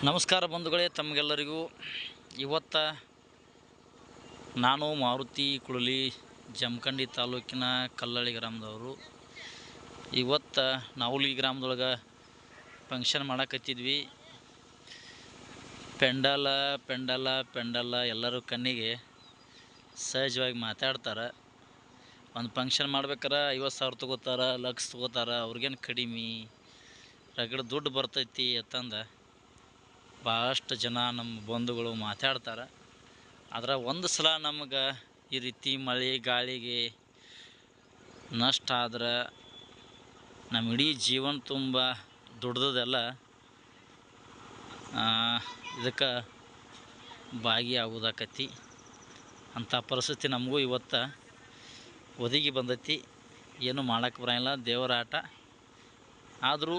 ನಮಸ್ಕಾರ ಬಂಧುಗಳೇ, ತಮಗೆಲ್ಲರಿಗೂ ಇವತ್ತು ನಾನು ಮಾರುತಿ ಕುಳಲಿ ಜಮಖಂಡಿ ತಾಲೂಕಿನ ಕಲ್ಲಳ್ಳಿ ಗ್ರಾಮದವರು. ಇವತ್ತು ನಾವುಲಿ ಗ್ರಾಮದೊಳಗೆ ಫಂಕ್ಷನ್ ಮಾಡಕತ್ತಿದ್ವಿ. ಪೆಂಡಲ ಎಲ್ಲರೂ ಕಣ್ಣಿಗೆ ಸಹಜವಾಗಿ ಮಾತಾಡ್ತಾರೆ. ಒಂದು ಫಂಕ್ಷನ್ ಮಾಡ್ಬೇಕಾರೆ 50,000 ತೊಗೋತಾರೆ, ಲಕ್ಷ ತೊಗೋತಾರೆ, ಅವ್ರಿಗೇನು ಕಡಿಮೆ ರಗಡ ದುಡ್ಡು ಬರ್ತೈತಿ ಅಂತಂದು ಭಾಳಷ್ಟು ಜನ ನಮ್ಮ ಬಂಧುಗಳು ಮಾತಾಡ್ತಾರೆ. ಆದ್ರೆ ಒಂದು ಸಲ ನಮಗೆ ಈ ರೀತಿ ಮಳೆ ಗಾಳಿಗೆ ನಷ್ಟ ಆದ್ರೆ ನಮ್ಮ ಇಡೀ ಜೀವನ ತುಂಬ ದುಡ್ದದೆಲ್ಲ ಇದಕ್ಕೆ ಭಾಗಿಯಾಗೋದಾಕತಿ. ಅಂಥ ಪರಿಸ್ಥಿತಿ ನಮಗೂ ಇವತ್ತು ಒದಗಿ ಬಂದೈತಿ. ಏನು ಮಾಡೋಕ್ಕೆ ಬರೋಂಗಿಲ್ಲ, ದೇವರ ಆಟ. ಆದರೂ